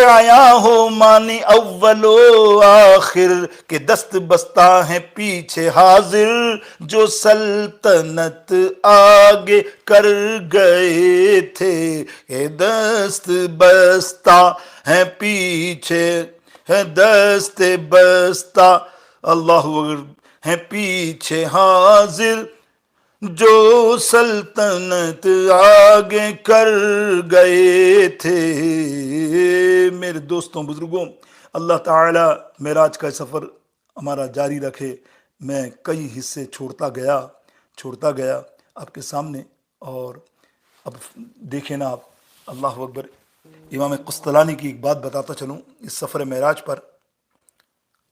آیا ہو مانی اول و آخر، کہ دست بستہ ہیں پیچھے حاضر، جو سلطنت آگے کر گئے تھے، کہ دست بستہ ہیں پیچھے، ہے دست بستہ، اللہ اکبر، ہیں پیچھے حاضر، جو سلطنت آگے کر گئے تھے۔ میرے دوستوں بزرگوں، اللہ تعالی معراج کا سفر ہمارا جاری رکھے۔ میں کئی حصے چھوڑتا گیا آپ کے سامنے، اور اب دیکھیں نا آپ، اللہ اکبر، امام قسطلانی کی ایک بات بتاتا چلوں اس سفر معراج پر،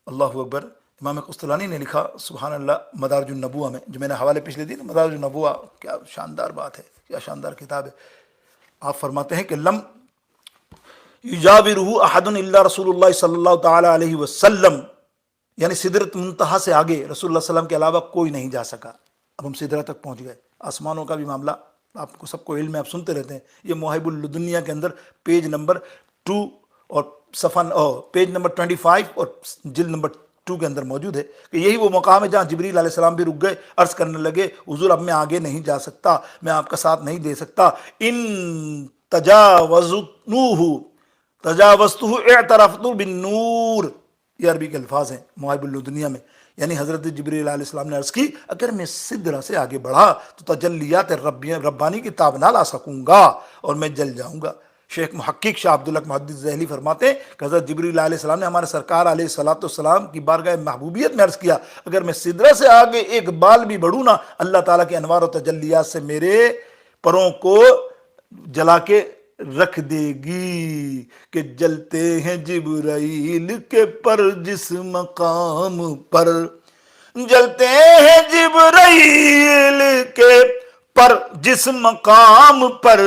اللہ اکبر۔ امام قسطلانی نے لکھا، سبحان اللہ، مدارج النبوہ میں، جو میں نے حوالے پچھلے دن، مدارج النبوہ، کیا شاندار بات ہے، کیا شاندار کتاب ہے۔ آپ فرماتے ہیں کہ لم یجاورہ احد الا رسول اللہ صلی اللہ تعالی علیہ وسلم، یعنی سدرۃ منتہا سے آگے رسول اللہ صلی اللہ علیہ وسلم کے علاوہ کوئی نہیں جا سکا۔ اب ہم سدرہ تک پہنچ گئے۔ آسمانوں کا بھی معاملہ آپ کو سب کو علم ہے، آپ سنتے رہتے ہیں۔ یہ مواہب اللدنیہ کے اندر پیج نمبر 2 اور صفحہ پیج نمبر 25 اور جلد نمبر 2 کے اندر موجود ہے، کہ یہی وہ مقام ہے جہاں جبریل علیہ السلام بھی رک گئے، عرض کرنے لگے، حضور اب میں آگے نہیں جا سکتا، میں آپ کا ساتھ نہیں دے سکتا۔ ان تجاوزتہ اعترفت بالنور، یہ عربی کے الفاظ ہیں مواہب اللدنیہ میں، یعنی حضرت جبریل علیہ السلام نے عرض کی، اگر میں سدرہ سے آگے بڑھا تو تجلیات ربانی کی تاب نہ لا سکوں گا اور میں جل جاؤں گا۔ شیخ محقق شاہ عبداللہ محدث ذہلی فرماتے ہیں کہ حضرت جبریل علیہ السلام نے ہمارے سرکار علیہ الصلوۃ والسلام کی بارگاہ محبوبیت میں عرض کیا، اگر میں سدرہ سے آگے ایک بال بھی بڑھوں نا، اللہ تعالیٰ کے انوار و تجلیات سے میرے پروں کو جلا کے رکھ دے گی، کہ جلتے ہیں جبرائیل کے پر جس مقام پر، جلتے ہیں جبرائیل کے پر جس مقام پر،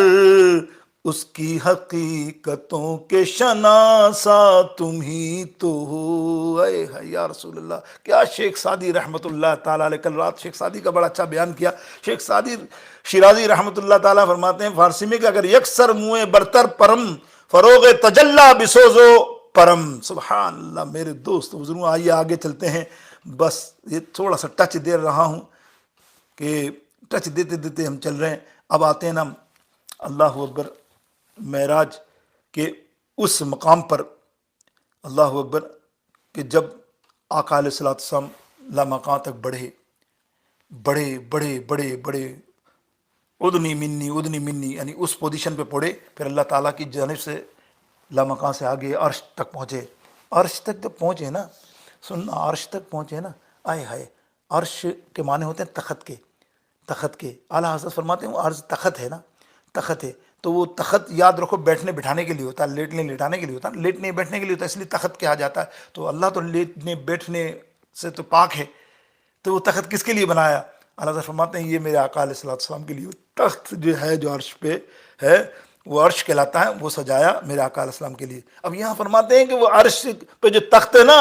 اس کی حقیقتوں کے شناسا تم ہی تو ہو۔ اے یا رسول اللہ، کیا شیخ سعدی رحمۃ اللہ تعالیٰ علیہ، کل رات شیخ سعدی کا بڑا اچھا بیان کیا۔ شیخ سعدی شیرازی رحمۃ اللہ تعالیٰ فرماتے ہیں فارسی میں کہ اگر یکسر منہ برتر پرم فروغ تجلا بسوزو پرم، سبحان اللہ۔ میرے دوست بزرگوں، آئیے آگے چلتے ہیں، بس یہ تھوڑا سا ٹچ دے رہا ہوں، کہ ٹچ دیتے دیتے ہم چل رہے ہیں۔ اب آتے ہیں نا اللہ اکبر معراج کے اس مقام پر، اللہ اکبر، کہ جب آقا علیہ الصلوۃ والسلام لامکان تک بڑھے، بڑے بڑے بڑے بڑے، ادنی منی، یعنی اس پوزیشن پہ پڑے، پھر اللہ تعالیٰ کی جانب سے لامکان سے آگے عرش تک پہنچے۔ عرش تک جب پہنچے نا، سننا، عرش تک پہنچے نا، آئے ہائے، عرش کے معنی ہوتے ہیں تخت کے، اعلیٰ حضرت فرماتے ہیں وہ عرض تخت ہے نا، تخت ہے، تو وہ تخت یاد رکھو بیٹھنے بٹھانے کے لیے ہوتا ہے، لیٹنے لیٹانے کے لیے ہوتا ہے، لیٹنے بیٹھنے کے لیے ہوتا ہے، اس لیے تخت کہا جاتا ہے۔ تو اللہ تو لیٹنے بیٹھنے سے تو پاک ہے، تو وہ تخت کس کے لیے بنایا؟ اللہ تعالیٰ فرماتے ہیں یہ میرے آقا علیہ الصلوۃ والسلام کے لیے تخت جو ہے، جو عرش پہ ہے، وہ عرش کہلاتا ہے، وہ سجایا میرے آقا علیہ السلام کے لیے۔ اب یہاں فرماتے ہیں کہ وہ عرش پہ جو تخت ہے نا،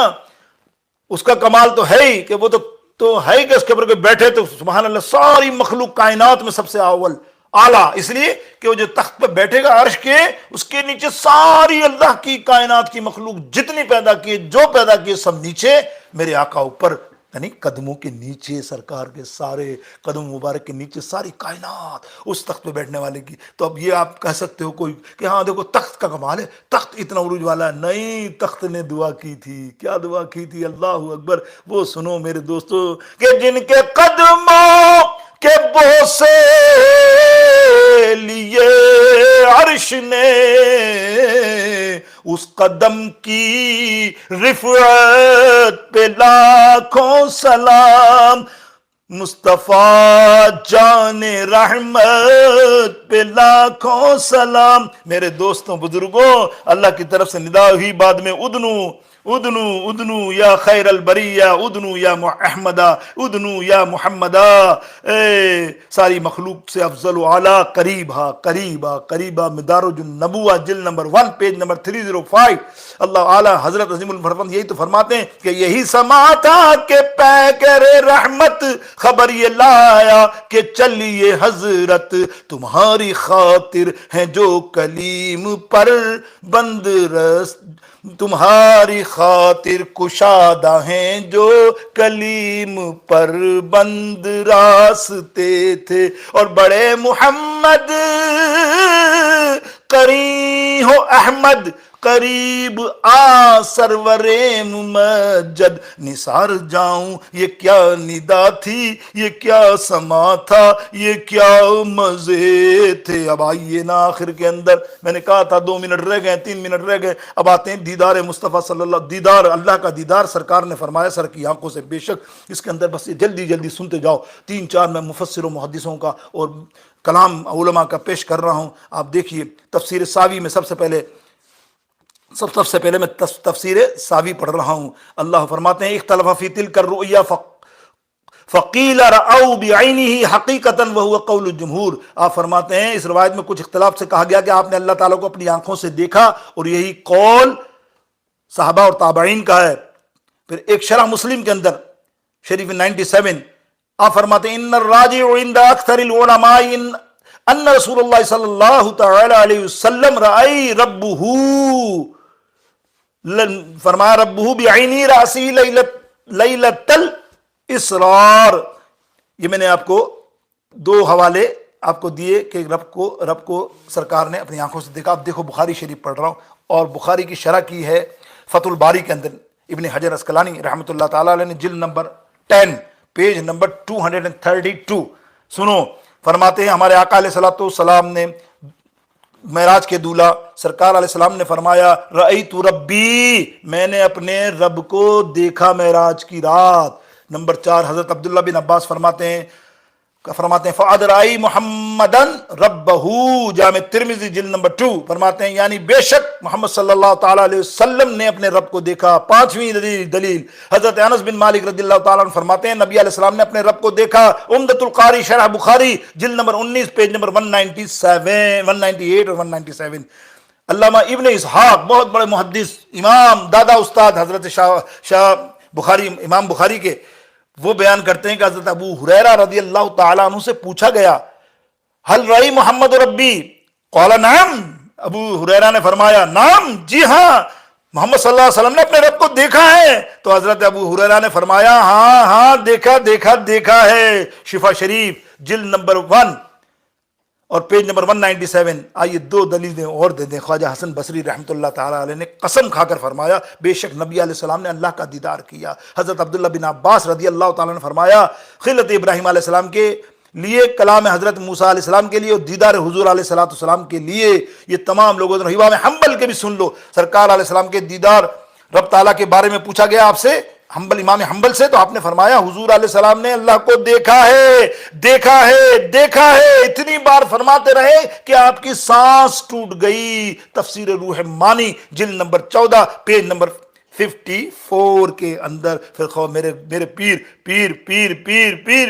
اس کا کمال تو ہے ہی کہ وہ تو ہے ہی کہ اس کے اوپر کوئی بیٹھے تو سبحان اللہ، ساری مخلوق کائنات میں سب سے اول اعلیٰ، اس لیے کہ وہ جو تخت پہ بیٹھے گا عرش کے، اس کے نیچے ساری اللہ کی کائنات کی مخلوق جتنی پیدا کی، جو پیدا کی سب نیچے، میرے آقا اوپر، یعنی قدموں کے نیچے، سرکار کے سارے قدم مبارک کے نیچے ساری کائنات اس تخت پہ بیٹھنے والے کی۔ تو اب یہ آپ کہہ سکتے ہو کوئی کہ ہاں دیکھو تخت کا کمال ہے، تخت اتنا عروج والا ہے، نہیں، تخت نے دعا کی تھی، کیا دعا کی تھی؟ اللہ اکبر، وہ سنو میرے دوستو، کہ جن کے قدموں کے بوسے لیے عرش نے، اس قدم کی رفعت پہ لاکھوں سلام، مصطفیٰ جان رحمت پہ لاکھوں سلام۔ میرے دوستوں بزرگوں، اللہ کی طرف سے ندا ہوئی بعد میں، ادنو ادنو ادنو یا خیر البریہ، ادنو یا احمدہ، ادنو یا محمدہ، ساری مخلوق سے افضل و اعلیٰ، قریبا قریبا قریبا، مدارج النبوہ جلد نمبر 1 پیج نمبر 305۔ اللہ اعلیٰ حضرت عظیم الفرمان یہی تو فرماتے ہیں کہ یہی سما تھا کہ پیکر رحمت خبر یہ لایا، کہ چلیے حضرت تمہاری تمہاری خاطر ہیں جو کلیم پر بند رس، تمہاری خاطر کشادہ ہیں جو کلیم پر بند راستے تھے، اور بڑے محمد قری ہو احمد قریب آ سرور ممجد، نثار جاؤں یہ کیا ندا تھی، یہ کیا سما تھا، یہ کیا مزے تھے۔ اب آئیے نا آخر کے اندر، میں نے کہا تھا 2 منٹ رہ گئے، 3 منٹ رہ گئے، اب آتے ہیں دیدار مصطفیٰ صلی اللہ، دیدار اللہ کا دیدار۔ سرکار نے فرمایا سر کی آنکھوں سے، بے شک اس کے اندر بس یہ جلدی جلدی سنتے جاؤ، 3-4 میں مفسر و محدثوں کا اور کلام علماء کا پیش کر رہا ہوں۔ آپ دیکھیے تفسیر ساوی میں سب سے پہلے میں تفسیر ساوی پڑھ رہا ہوں۔ اللہ فرماتے ہیں اختلف فی تلک الرؤیا فقیل رأوا بعینہ حقیقتا وہو قول الجمہور۔ آپ فرماتے ہیں اس روایت میں کچھ اختلاف سے کہا گیا کہ آپ نے اللہ تعالیٰ کو اپنی آنکھوں سے دیکھا، اور یہی قول صحابہ اور تابعین کا ہے۔ پھر ایک شرح مسلم کے اندر شریف 97 آپ فرماتے ہیں ان الراجع عند اکثر العلماء ان رسول اللہ صلی اللہ تعالی علیہ وسلم رأی ربہ، فرمایا ربہ بعینی راسی لیلۃ الاسرار۔ یہ میں نے آپ کو 2 حوالے آپ کو دیے کہ رب کو سرکار نے اپنی آنکھوں سے دیکھا۔ اب دیکھو بخاری شریف پڑھ رہا ہوں، اور بخاری کی شرح کی ہے فتح الباری کے اندر ابن حجر اسقلانی رحمۃ اللہ تعالی علیہ نے، جلد نمبر 10 پیج نمبر 232۔ سنو، فرماتے ہیں ہمارے آقا علیہ الصلوۃ والسلام نے معراج کے دولہ سرکار علیہ السلام نے فرمایا رأیت ربی، میں نے اپنے رب کو دیکھا معراج کی رات۔ نمبر 4 حضرت عبداللہ بن عباس فرماتے ہیں فَقَدْ رَأَيْ مُحَمَّدًا رَبَّهُ، جامع ترمذی جلد نمبر 2 فرماتے ہیں یعنی بے شک محمد صلی اللہ تعالیٰ علیہ وسلم نے اپنے رب کو دیکھا۔ 5ویں دلیل حضرت انس بن مالک رضی اللہ تعالیٰ عنہ فرماتے ہیں نبی علیہ السلام نے اپنے رب کو دیکھا۔ عمدۃ القاری شرح بخاری جلد نمبر 19 پیج نمبر 198 اور 197۔ علامہ ابن اسحاق بہت بڑے محدث امام دادا استاد حضرت شاہ بخاری امام بخاری کے، وہ بیان کرتے ہیں کہ حضرت ابو ہریرہ رضی اللہ تعالیٰ عنہ سے پوچھا گیا حل رأی محمد ربی، قال نعم، ابو ہریرہ نے فرمایا نعم، جی ہاں محمد صلی اللہ علیہ وسلم نے اپنے رب کو دیکھا ہے۔ تو حضرت ابو ہریرہ نے فرمایا ہاں دیکھا ہے۔ شفا شریف جلد نمبر 1 اور پیج نمبر 197۔ آئیے 2 دلیلیں اور دے دیں۔ خواجہ حسن بصری رحمۃ اللہ تعالیٰ علیہ نے قسم کھا کر فرمایا بے شک نبی علیہ السلام نے اللہ کا دیدار کیا۔ حضرت عبداللہ بن عباس رضی اللہ تعالیٰ نے فرمایا خلت ابراہیم علیہ السلام کے لیے، کلام حضرت موسیٰ علیہ السلام کے لیے، اور دیدار حضور علیہ السلام کے لیے، یہ تمام لوگوں نے امام حنبل کے بھی سن لو، سرکار علیہ السلام کے دیدار رب تعالیٰ کے بارے میں پوچھا گیا آپ سے امام حنبل سے، تو آپ نے فرمایا حضور علیہ السلام نے اللہ کو دیکھا ہے، اتنی بار فرماتے رہے کہ آپ کی سانس ٹوٹ گئی۔ تفسیر روح مانی جلد نمبر 14 پیج نمبر 54 کے اندر۔ پھر میرے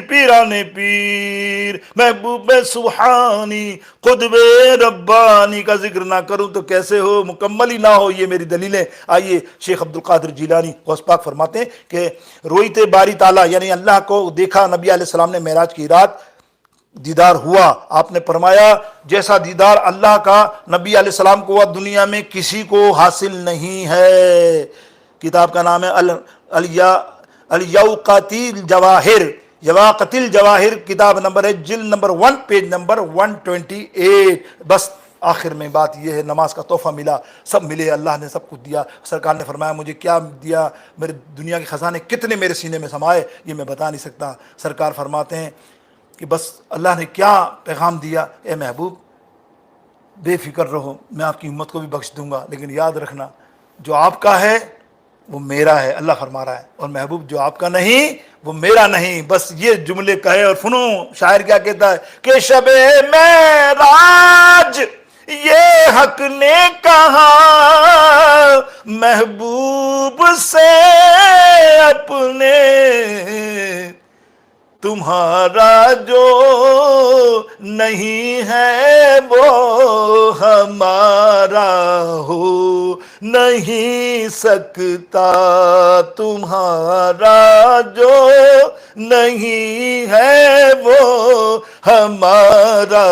پیرانے پیر محبوب سبحانی قطب ربانی کا ذکر نہ کروں تو کیسے ہو، مکمل ہی نہ ہو یہ میری دلیلیں۔ آئیے شیخ عبد القادر جیلانی غوث پاک فرماتے ہیں کہ رویت باری تعالیٰ یعنی اللہ کو دیکھا نبی علیہ السلام نے معراج کی رات دیدار ہوا۔ آپ نے فرمایا جیسا دیدار اللہ کا نبی علیہ السلام کو ہوا دنیا میں کسی کو حاصل نہیں ہے۔ کتاب کا نام ہے یواقت الجواہر، کتاب نمبر ہے جلد نمبر 1 پیج نمبر 128۔ بس آخر میں بات یہ ہے نماز کا تحفہ ملا، سب ملے، اللہ نے سب کچھ دیا۔ سرکار نے فرمایا مجھے کیا دیا، میرے دنیا کے خزانے کتنے میرے سینے میں سمائے یہ میں بتا نہیں سکتا۔ سرکار فرماتے ہیں کہ بس اللہ نے کیا پیغام دیا، اے محبوب بے فکر رہو، میں آپ کی امت کو بھی بخش دوں گا، لیکن یاد رکھنا جو آپ کا ہے وہ میرا ہے، اللہ فرما رہا ہے، اور محبوب جو آپ کا نہیں وہ میرا نہیں۔ بس یہ جملے کہے اور سنو شاعر کیا کہتا ہے کہ شب معراج یہ حق نے کہا محبوب سے اپنے، تمہارا جو نہیں ہے وہ ہمارا ہو نہیں سکتا تمہارا جو نہیں ہے وہ ہمارا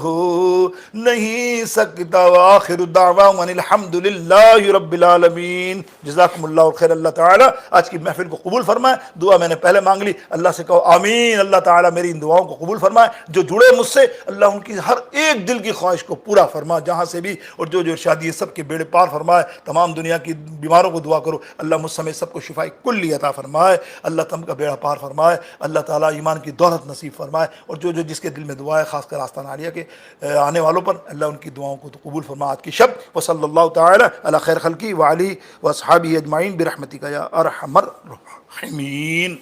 ہو نہیں سکتا۔ وآخر دعواہم ان الحمد للہ رب العالمین۔ جزاکم اللہ خیر۔ اللہ تعالیٰ آج کی محفل کو قبول فرمائے۔ دعا میں نے پہلے مانگ لی، اللہ سے کہو آمین۔ اللہ تعالیٰ میری ان دعاؤں کو قبول فرمائے۔ جو جڑے مجھ سے، اللہ ان کی ہر ایک دل کی خواہش کو پورا فرما جہاں سے بھی، اور جو ارشادی ہے سب کے بیڑے پار فرمائے۔ تمام دنیا کی بیماروں کو دعا کرو اللہ مجھ سمیت سب کو شفاء کلی عطا فرمائے۔ اللہ تم کا بیڑا پار فرمائے۔ اللہ تعالیٰ ایمان کی دولت نصیب فرمائے، اور جو جس کے دل میں دعا ہے، خاص کر آستانہ عالیہ کے آنے والوں پر، اللہ ان کی دعاؤں کو تو قبول فرما آج کی شب۔ وصلی اللہ تعالی علی خیر خلقی وعلی واصحابہ اجمعین برحمتک یا ارحم الراحمین۔